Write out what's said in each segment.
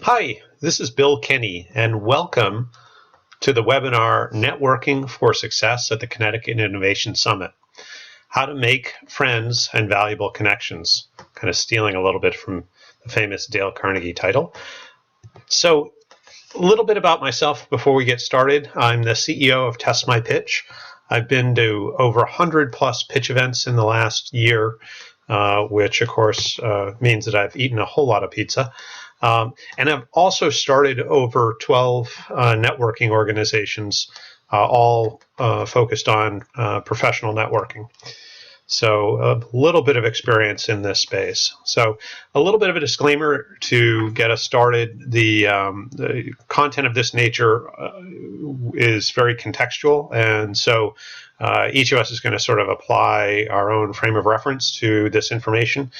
Hi, this is Bill Kenny, and welcome to the webinar Networking for Success at the Connecticut Innovation Summit. How to make friends and valuable connections, kind of stealing a little bit from the famous Dale Carnegie title. So a little bit about myself before we get started. I'm the CEO of Test My Pitch. I've been to over 100 plus pitch events in the last year, which of course means that I've eaten a whole lot of pizza. And I've also started over 12 networking organizations, all focused on professional networking. So a little bit of experience in this space. So a little bit of a disclaimer to get us started. The content of this nature is very contextual, and so each of us is going to sort of apply our own frame of reference to this information.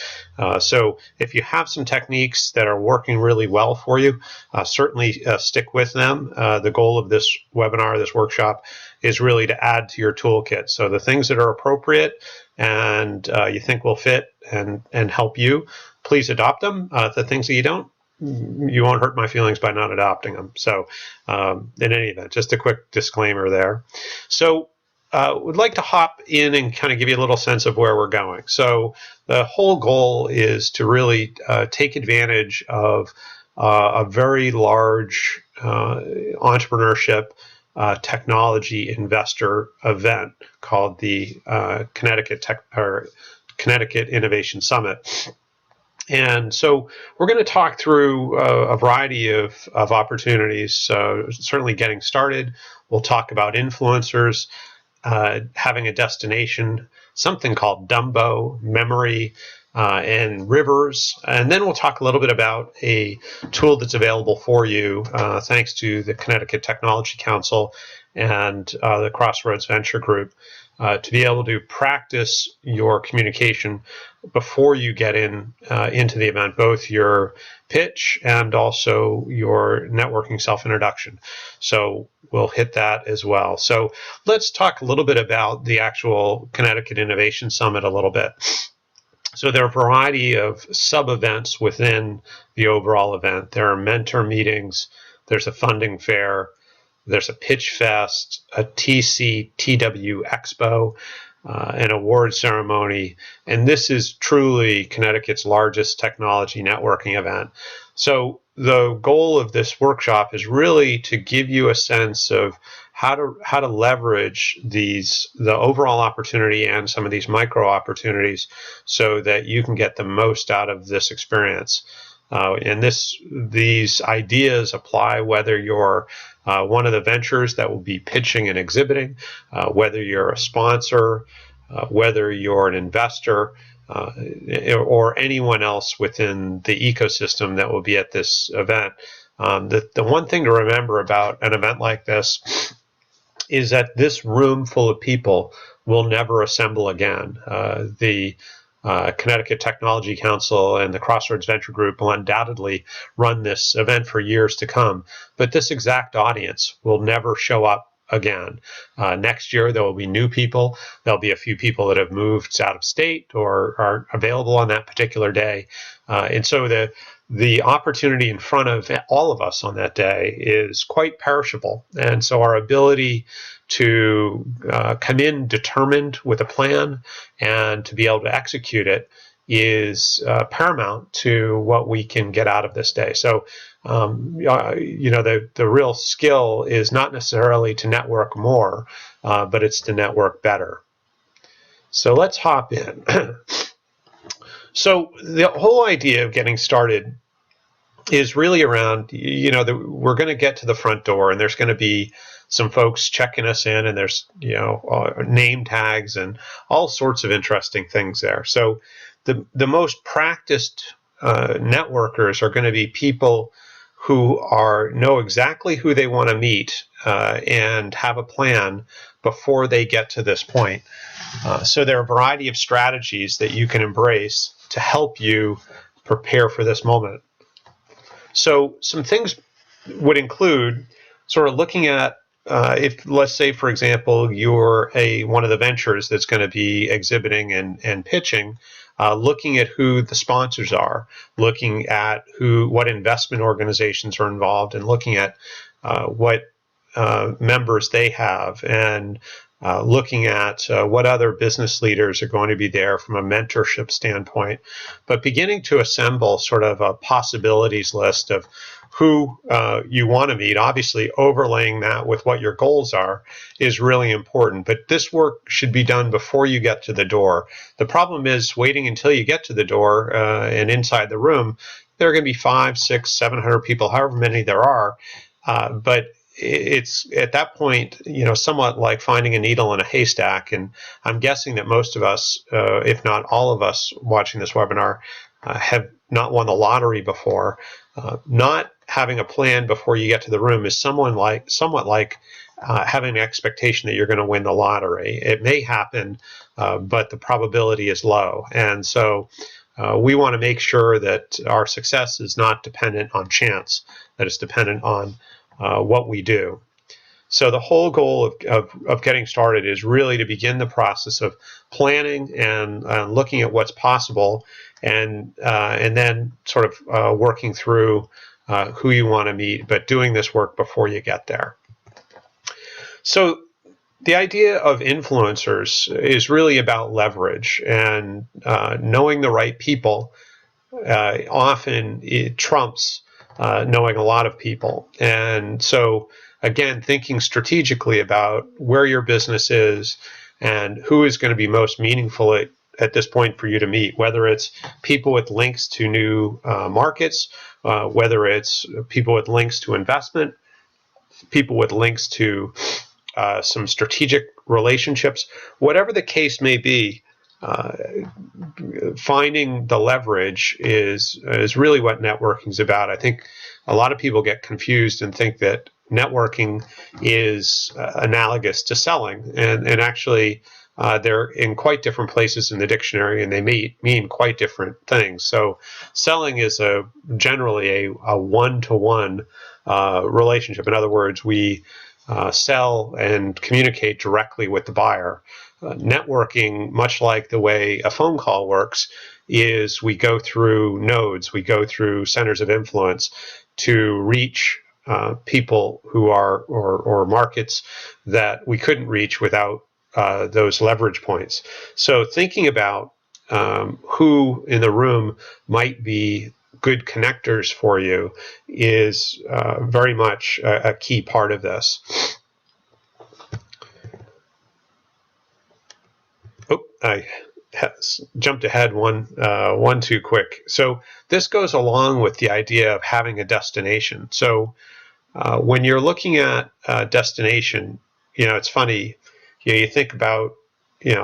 So if you have some techniques that are working really well for you, certainly stick with them. The goal of this webinar, this workshop, is really to add to your toolkit. So the things that are appropriate and you think will fit and help you, please adopt them. The things that you don't, you won't hurt my feelings by not adopting them. So in any event, just a quick disclaimer there. So would like to hop in and kind of give you a little sense of where we're going. So the whole goal is to really take advantage of a very large entrepreneurship technology investor event called the Connecticut Innovation Summit. And so we're going to talk through a variety of opportunities, certainly getting started. We'll talk about influencers, having a destination, something called Dumbo, memory, and rivers. And then we'll talk a little bit about a tool that's available for you thanks to the Connecticut Technology Council and the Crossroads Venture Group to be able to practice your communication before you get into the event, both your pitch and also your networking self-introduction. So we'll hit that as well. So let's talk a little bit about the actual Connecticut Innovation Summit a little bit. So there are a variety of sub-events within the overall event. There are mentor meetings, there's a funding fair, there's a pitch fest, a TCTW Expo, an award ceremony, and this is truly Connecticut's largest technology networking event. So the goal of this workshop is really to give you a sense of how to leverage the overall opportunity and some of these micro opportunities so that you can get the most out of this experience. And these ideas apply whether you're one of the ventures that will be pitching and exhibiting, whether you're a sponsor, whether you're an investor, or anyone else within the ecosystem that will be at this event. The one thing to remember about an event like this is that this room full of people will never assemble again. The Connecticut Technology Council and the Crossroads Venture Group will undoubtedly run this event for years to come, but this exact audience will never show up again. Next year, there will be new people. There'll be a few people that have moved out of state or are available on that particular day. And so the opportunity in front of all of us on that day is quite perishable. And so our ability to come in determined with a plan and to be able to execute it is paramount to what we can get out of this day. So, the real skill is not necessarily to network more, but it's to network better. So let's hop in. So the whole idea of getting started is really around, we're going to get to the front door and there's going to be some folks checking us in, and there's, name tags and all sorts of interesting things there. So the most practiced networkers are going to be people who know exactly who they want to meet and have a plan before they get to this point. So there are a variety of strategies that you can embrace to help you prepare for this moment. So some things would include sort of looking at if, let's say, for example, you're one of the ventures that's going to be exhibiting and pitching, looking at who the sponsors are, looking at what investment organizations are involved, and looking at what members they have, and looking at what other business leaders are going to be there from a mentorship standpoint, but beginning to assemble sort of a possibilities list of who you want to meet. Obviously, overlaying that with what your goals are is really important, but this work should be done before you get to the door. The problem is waiting until you get to the door and inside the room, there are going to be 500, 600, 700 people, however many there are, but it's at that point, somewhat like finding a needle in a haystack. And I'm guessing that most of us, if not all of us watching this webinar, have not won the lottery before. Not having a plan before you get to the room is somewhat like having an expectation that you're going to win the lottery. It may happen, but the probability is low. And so we want to make sure that our success is not dependent on chance, that it's dependent on what we do. So the whole goal of getting started is really to begin the process of planning and looking at what's possible, and then sort of working through who you want to meet, but doing this work before you get there. So the idea of influencers is really about leverage, and knowing the right people often it trumps knowing a lot of people. And so again, thinking strategically about where your business is and who is going to be most meaningful at this point for you to meet, whether it's people with links to new markets, whether it's people with links to investment, people with links to some strategic relationships, whatever the case may be. Finding the leverage is really what networking is about. I think a lot of people get confused and think that networking is analogous to selling, and actually they're in quite different places in the dictionary, and they mean quite different things. So selling is generally a one-to-one relationship. In other words, we sell and communicate directly with the buyer. Networking, much like the way a phone call works, is we go through nodes, we go through centers of influence to reach people who are, or markets that we couldn't reach without those leverage points. So thinking about who in the room might be good connectors for you is very much a key part of this. Oh, I jumped ahead one too quick. So this goes along with the idea of having a destination. So when you're looking at a destination, it's funny, you think about,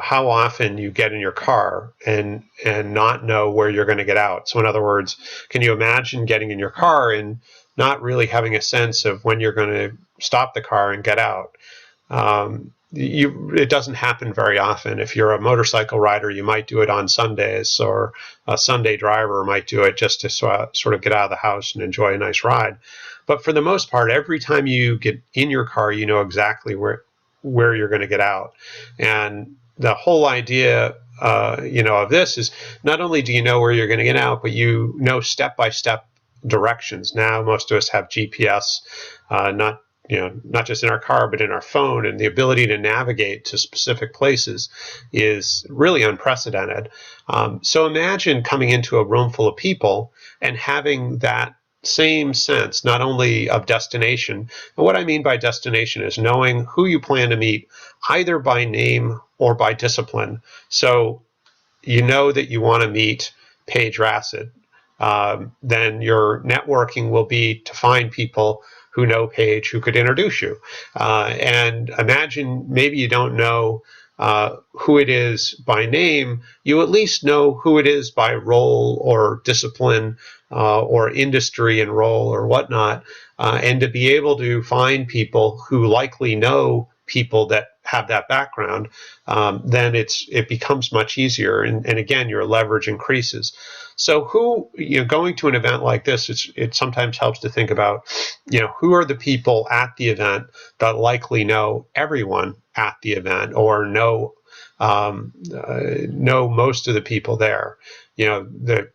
how often you get in your car and not know where you're going to get out. So in other words, can you imagine getting in your car and not really having a sense of when you're going to stop the car and get out? It doesn't happen very often. If you're a motorcycle rider, you might do it on Sundays, or a Sunday driver might do it just to sort of get out of the house and enjoy a nice ride. But for the most part, every time you get in your car, you know exactly where you're going to get out. And the whole idea of this is not only do you know where you're going to get out, but you know step-by-step directions. Now most of us have GPS, not just in our car, but in our phone, and the ability to navigate to specific places is really unprecedented. So imagine coming into a room full of people and having that same sense, not only of destination, and what I mean by destination is knowing who you plan to meet, either by name or by discipline. So you know that you want to meet Paige Rassett. Then your networking will be to find people who know Paige, who could introduce you. And imagine maybe you don't know who it is by name, you at least know who it is by role or discipline or industry and role or whatnot. And to be able to find people who likely know people that have that background, then it becomes much easier. And again, your leverage increases. So going to an event like this, it sometimes helps to think about, who are the people at the event that likely know everyone at the event, or know know most of the people there. The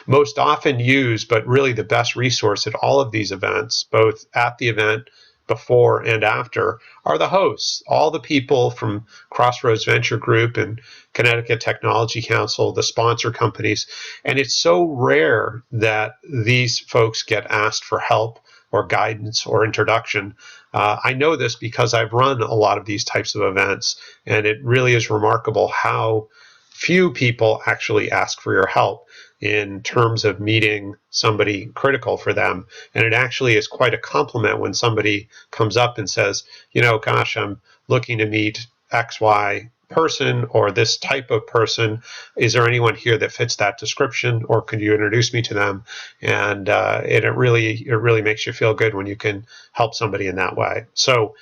most often used, but really the best resource at all of these events, both at the event, before and after, are the hosts, all the people from Crossroads Venture Group and Connecticut Technology Council, the sponsor companies. And it's so rare that these folks get asked for help or guidance or introduction. I know this because I've run a lot of these types of events, and it really is remarkable how few people actually ask for your help in terms of meeting somebody critical for them. And it actually is quite a compliment when somebody comes up and says, gosh, I'm looking to meet XY person or this type of person. Is there anyone here that fits that description, or could you introduce me to them? And it really makes you feel good when you can help somebody in that way. So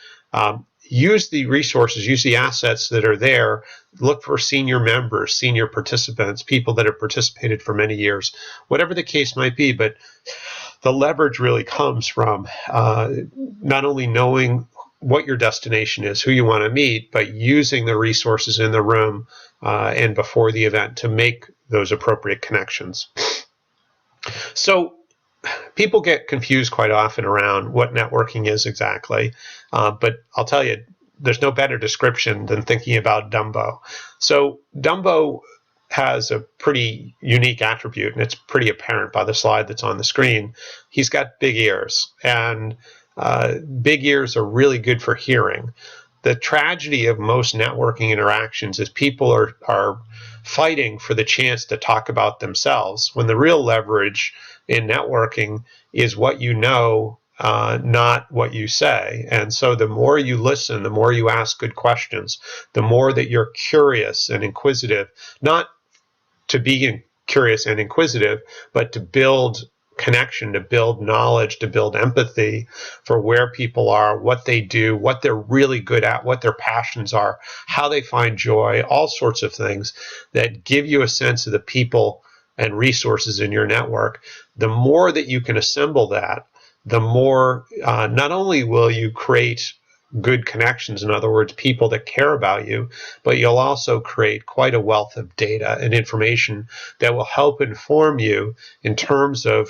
use the resources, use the assets that are there. Look for senior members, senior participants, people that have participated for many years, whatever the case might be. But the leverage really comes from not only knowing what your destination is, who you want to meet, but using the resources in the room and before the event to make those appropriate connections. So people get confused quite often around what networking is exactly, but I'll tell you, there's no better description than thinking about Dumbo. So Dumbo has a pretty unique attribute, and it's pretty apparent by the slide that's on the screen. He's got big ears, and big ears are really good for hearing. The tragedy of most networking interactions is people are fighting for the chance to talk about themselves, when the real leverage in networking is what you know, not what you say. And so the more you listen, the more you ask good questions, the more that you're curious and inquisitive, not to be curious and inquisitive, but to build connection, to build knowledge, to build empathy for where people are, what they do, what they're really good at, what their passions are, how they find joy, all sorts of things that give you a sense of the people and resources in your network. The more that you can assemble that, the more not only will you create good connections, in other words, people that care about you, but you'll also create quite a wealth of data and information that will help inform you in terms of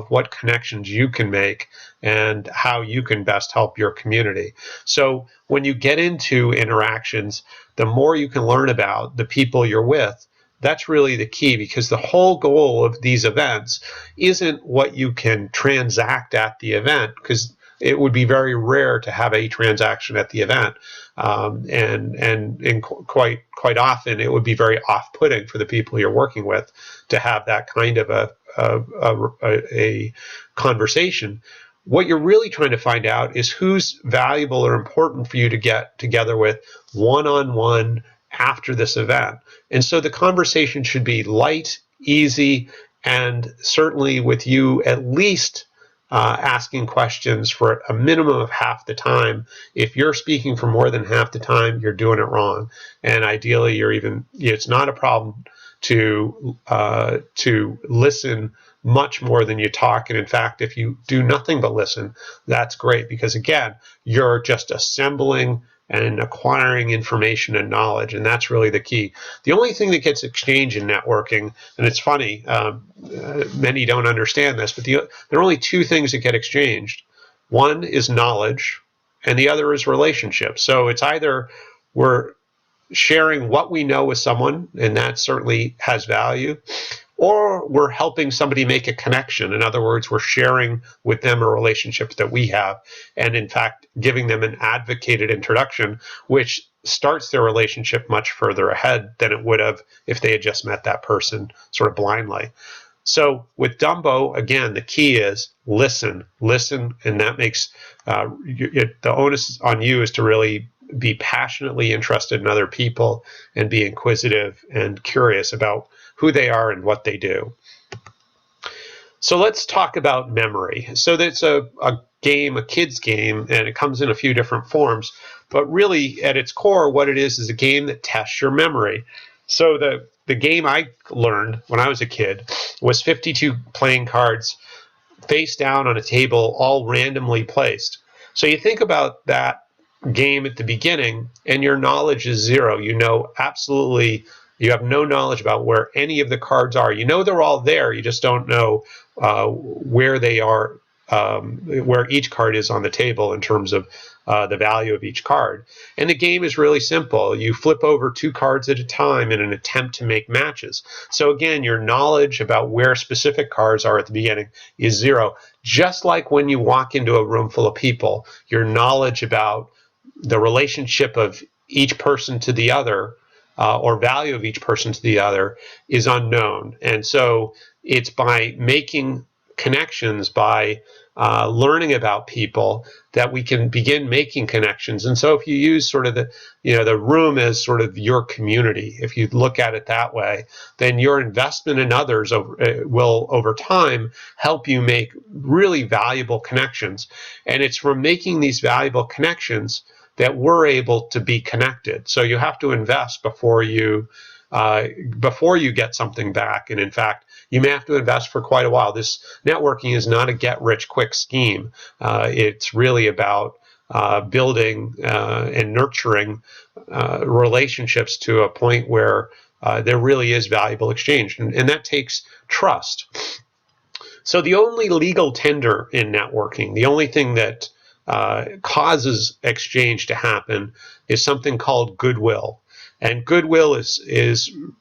what connections you can make and how you can best help your community. So when you get into interactions, the more you can learn about the people you're with, that's really the key, because the whole goal of these events isn't what you can transact at the event, because it would be very rare to have a transaction at the event, and quite often it would be very off-putting for the people you're working with to have that kind of a conversation. What you're really trying to find out is who's valuable or important for you to get together with one-on-one after this event. And so the conversation should be light, easy, and certainly with you at least asking questions for a minimum of half the time. If you're speaking for more than half the time, you're doing it wrong. And ideally, it's not a problem to listen much more than you talk. And in fact, if you do nothing but listen, that's great, because again, you're just assembling and acquiring information and knowledge, and that's really the key. The only thing that gets exchanged in networking, and it's funny, many don't understand this, but there are only two things that get exchanged. One is knowledge, and the other is relationships. So it's either we're sharing what we know with someone, and that certainly has value, or we're helping somebody make a connection. In other words, we're sharing with them a relationship that we have, and in fact, giving them an advocated introduction, which starts their relationship much further ahead than it would have if they had just met that person sort of blindly. So with Dumbo, again, the key is listen, and that makes the onus on you is to really be passionately interested in other people and be inquisitive and curious about who they are and what they do. So let's talk about memory. So that's a game, a kid's game, and it comes in a few different forms. But really, at its core, what it is a game that tests your memory. So the game I learned when I was a kid was 52 playing cards face down on a table, all randomly placed. So you think about that game at the beginning and your knowledge is zero. You know absolutely, you have no knowledge about where any of the cards are. You know they're all there, you just don't know where they are, where each card is on the table in terms of the value of each card. And the game is really simple. You flip over 2 cards at a time in an attempt to make matches. So again, your knowledge about where specific cards are at the beginning is zero. Just like when you walk into a room full of people, your knowledge about the relationship of each person to the other, or value of each person to the other, is unknown. And so it's by making connections, by learning about people, that we can begin making connections. And so if you use sort of the room as sort of your community, if you look at it that way, then your investment in others will over time help you make really valuable connections. And it's from making these valuable connections that we're able to be connected. So you have to invest before you get something back. And in fact, you may have to invest for quite a while. This networking is not a get-rich-quick scheme. It's really about building and nurturing relationships to a point where there really is valuable exchange. And that takes trust. So the only legal tender in networking, the only thing that causes exchange to happen, is something called goodwill. And goodwill is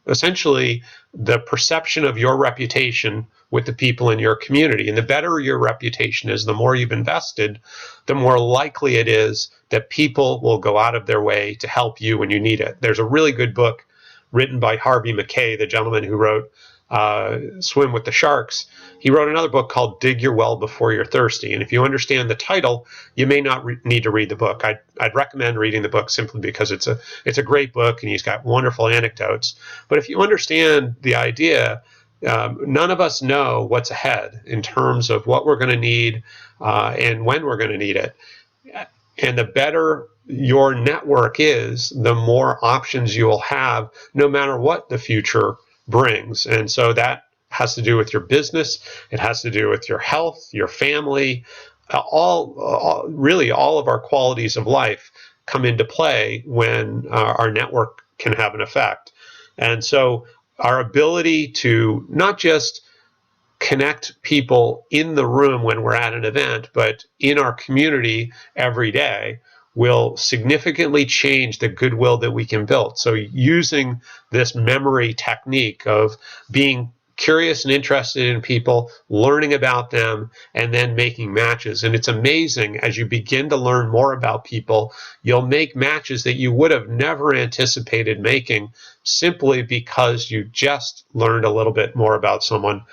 essentially the perception of your reputation with the people in your community. And the better your reputation is, the more you've invested, the more likely it is that people will go out of their way to help you when you need it. There's a really good book written by Harvey Mackay, the gentleman who wrote Swim with the Sharks. He wrote another book called Dig Your Well Before You're Thirsty. And if you understand the title, you may not need to read the book. I'd recommend reading the book simply because it's a great book and he's got wonderful anecdotes. But if you understand the idea, none of us know what's ahead in terms of what we're going to need and when we're going to need it. And the better your network is, the more options you'll have, no matter what the future brings. And so that has to do with your business. It has to do with your health, your family, really all of our qualities of life come into play when our network can have an effect. And so our ability to not just connect people in the room when we're at an event, but in our community every day, will significantly change the goodwill that we can build. So using this memory technique of being curious and interested in people, learning about them, and then making matches. And it's amazing, as you begin to learn more about people, you'll make matches that you would have never anticipated making, simply because you just learned a little bit more about someone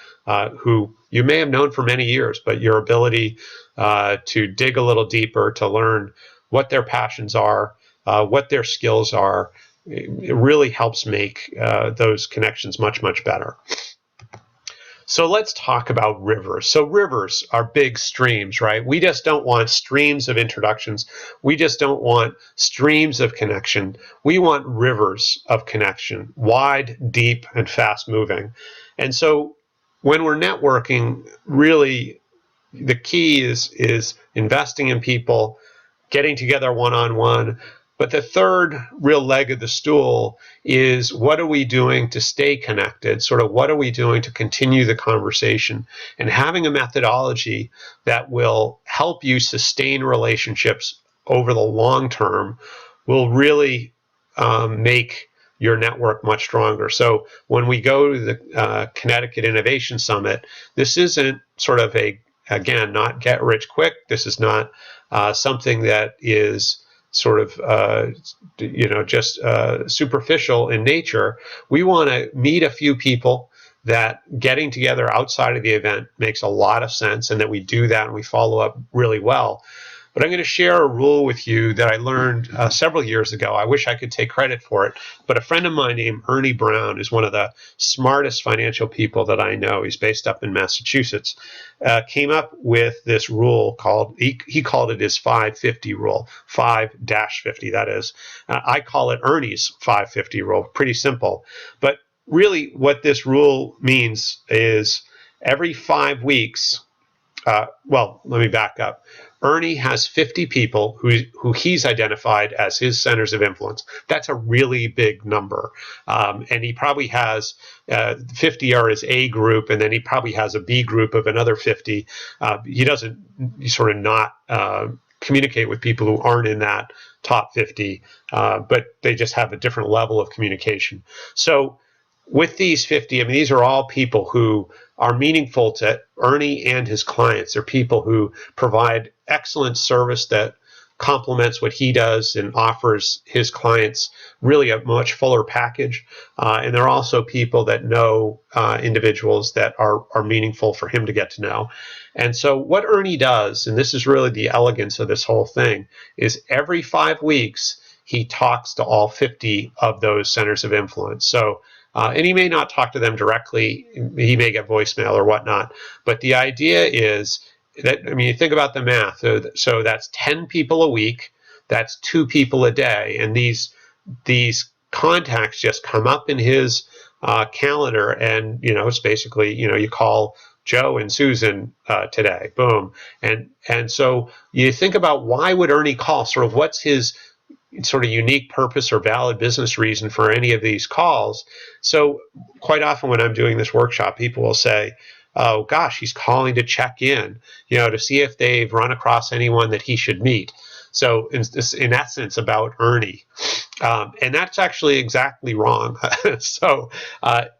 who you may have known for many years, but your ability to dig a little deeper, to learn what their passions are, what their skills are, it really helps make those connections much, much better. So let's talk about rivers. So rivers are big streams, right? We just don't want streams of introductions. We just don't want streams of connection. We want rivers of connection, wide, deep, and fast moving. And so when we're networking, really the key is investing in people, getting together one-on-one. But the third real leg of the stool is, what are we doing to stay connected? Sort of what are we doing to continue the conversation? And having a methodology that will help you sustain relationships over the long term will really make your network much stronger. So when we go to the Connecticut Innovation Summit, this isn't sort of again, not get rich quick. This is not something that is sort of, just superficial in nature. We want to meet a few people that getting together outside of the event makes a lot of sense, and that we do that and we follow up really well. But I'm going to share a rule with you that I learned several years ago. I wish I could take credit for it, but a friend of mine named Ernie Brown is one of the smartest financial people that I know. He's based up in Massachusetts. Came up with this rule called, he called it his 550 rule, 5-50, that is. I call it Ernie's 550 rule, pretty simple. But really what this rule means is every 5 weeks, well, let me back up. Ernie has 50 people who he's identified as his centers of influence. That's a really big number. And he probably has 50 are his A group, and then he probably has a B group of another 50. He doesn't sort of not communicate with people who aren't in that top 50, but they just have a different level of communication. So with these 50, I mean, these are all people who are meaningful to Ernie and his clients. They're people who provide excellent service that complements what he does and offers his clients really a much fuller package. And they're also people that know individuals that are meaningful for him to get to know. And so what Ernie does, and this is really the elegance of this whole thing, is every 5 weeks, he talks to all 50 of those centers of influence. So and he may not talk to them directly. He may get voicemail or whatnot. But the idea is that, I mean, you think about the math. So that's 10 people a week. That's 2 people a day. And these contacts just come up in his calendar. And, it's basically, you call Joe and Susan today. Boom. And so you think about, why would Ernie call? Sort of what's his sort of unique purpose or valid business reason for any of these calls. So quite often when I'm doing this workshop, people will say, oh gosh, he's calling to check in, to see if they've run across anyone that he should meet. So in essence, about Ernie. And that's actually exactly wrong. So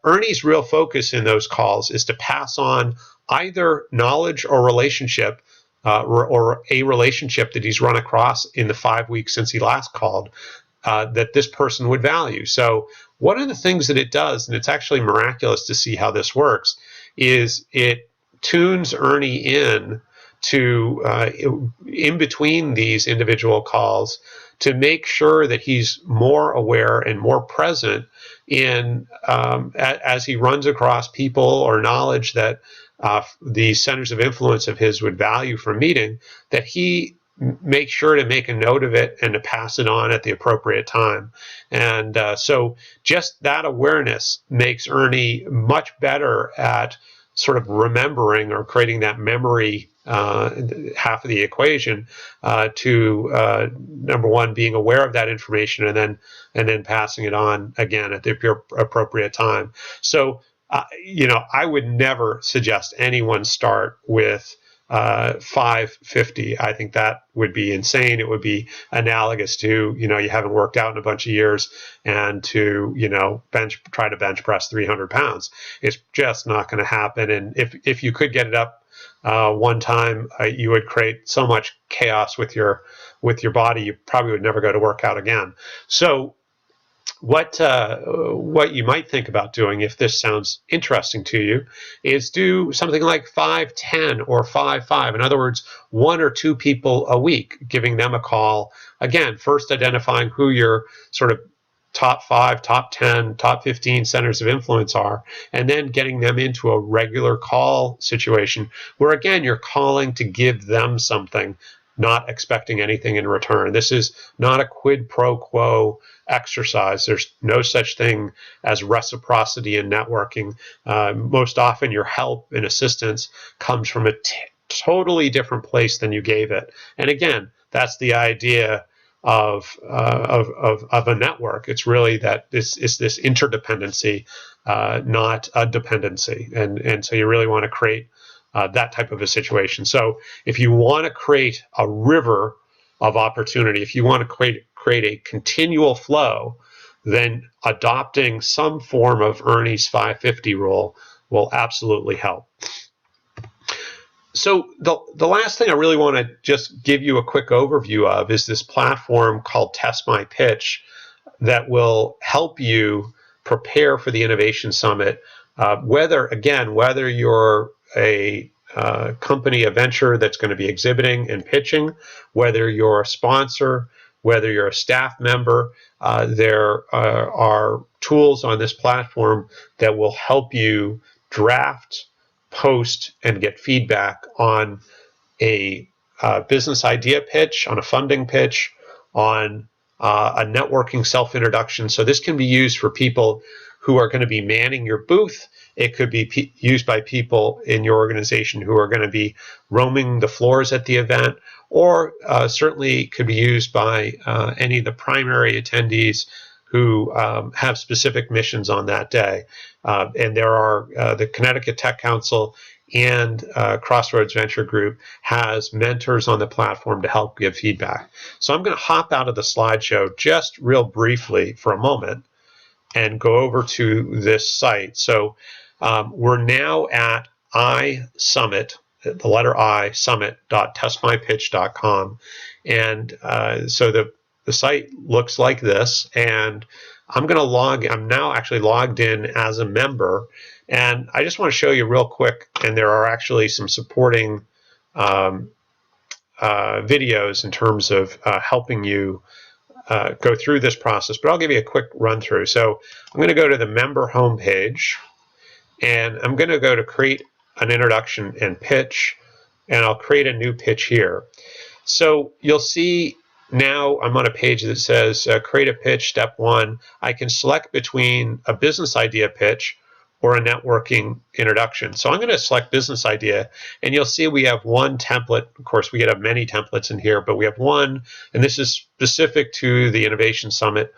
Ernie's real focus in those calls is to pass on either knowledge or relationship or a relationship that he's run across in the 5 weeks since he last called that this person would value. So one of the things that it does, and it's actually miraculous to see how this works, is it tunes Ernie in to in between these individual calls to make sure that he's more aware and more present in as he runs across people or knowledge that the centers of influence of his would value from meeting, that he make sure to make a note of it and to pass it on at the appropriate time. And so just that awareness makes Ernie much better at sort of remembering or creating that memory half of the equation to number one, being aware of that information and then passing it on again at the appropriate time. So I would never suggest anyone start with 550. I think that would be insane. It would be analogous to, you haven't worked out in a bunch of years and to, try to bench press 300 pounds. It's just not going to happen. And if you could get it up one time, you would create so much chaos with your body, you probably would never go to work out again. So what you might think about doing, if this sounds interesting to you, is do something like 5-10 or 5-5. In other words, 1 or 2 people a week, giving them a call. Again, first identifying who your sort of top 5, top 10, top 15 centers of influence are, and then getting them into a regular call situation where, again, you're calling to give them something, not expecting anything in return. This is not a quid pro quo exercise. There's no such thing as reciprocity in networking. Most often your help and assistance comes from a totally different place than you gave it. And again, that's the idea of a network. It's really that it's this interdependency, not a dependency. And so you really want to create that type of a situation. So if you want to create a river of opportunity, if you want to create a continual flow, then adopting some form of Ernie's 550 rule will absolutely help. So the last thing I really want to just give you a quick overview of is this platform called Test My Pitch that will help you prepare for the Innovation Summit, whether you're a company, a venture that's going to be exhibiting and pitching, whether you're a sponsor, whether you're a staff member. There are tools on this platform that will help you draft, post, and get feedback on a business idea pitch, on a funding pitch, on a networking self-introduction. So this can be used for people who are going to be manning your booth. It could be used by people in your organization who are going to be roaming the floors at the event, or certainly could be used by any of the primary attendees who have specific missions on that day. And there are the Connecticut Tech Council and Crossroads Venture Group has mentors on the platform to help give feedback. So I'm going to hop out of the slideshow just real briefly for a moment and go over to this site. So we're now at iSummit, the letter I, summit.testmypitch.com. And so the site looks like this, and I'm now actually logged in as a member, and I just want to show you real quick, and there are actually some supporting videos in terms of helping you go through this process, but I'll give you a quick run through. So I'm going to go to the member homepage, and I'm going to go to create an introduction and pitch, and I'll create a new pitch here. So you'll see now I'm on a page that says create a pitch, step 1. I can select between a business idea pitch or a networking introduction. So I'm going to select business idea, and you'll see we have one template. Of course, we could have many templates in here, but we have one, and this is specific to the Innovation Summit.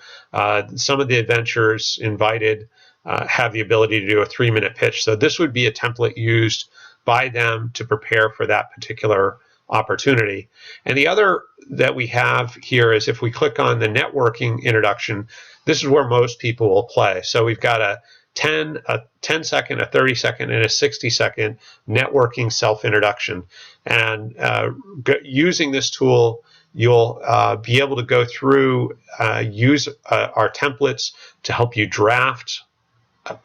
Some of the adventurers invited have the ability to do a 3-minute pitch. So this would be a template used by them to prepare for that particular opportunity. And the other that we have here is if we click on the networking introduction, this is where most people will play. So we've got a 10-second, a 30-second, and a 60-second networking self-introduction. And using this tool, you'll be able to go through, use our templates to help you draft,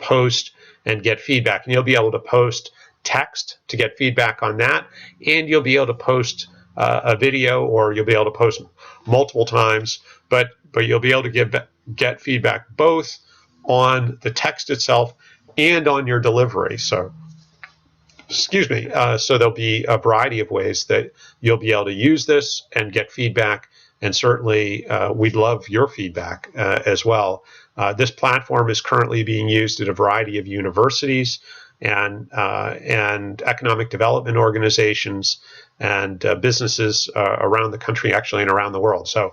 post, and get feedback. And you'll be able to post text to get feedback on that, and you'll be able to post a video, or you'll be able to post multiple times, but you'll be able to get feedback both on the text itself and on your delivery. So, excuse me, so there'll be a variety of ways that you'll be able to use this and get feedback, and certainly we'd love your feedback as well. This platform is currently being used at a variety of universities and economic development organizations and businesses around the country, actually, and around the world. So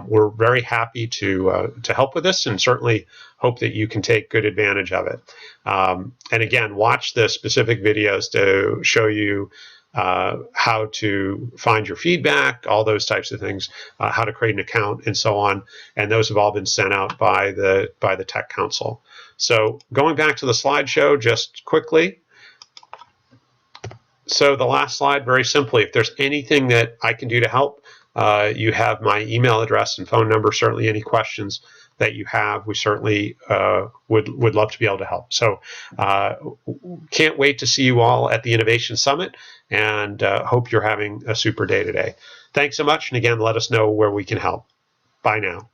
we're very happy to help with this, and certainly hope that you can take good advantage of it. And again, watch the specific videos to show you how to find your feedback, all those types of things, how to create an account, and so on. And those have all been sent out by the Tech Council. So going back to the slideshow just quickly. So the last slide, very simply, if there's anything that I can do to help, you have my email address and phone number. Certainly any questions that you have, we certainly would love to be able to help. So can't wait to see you all at the Innovation Summit, and hope you're having a super day today. Thanks so much, and again, let us know where we can help. Bye now.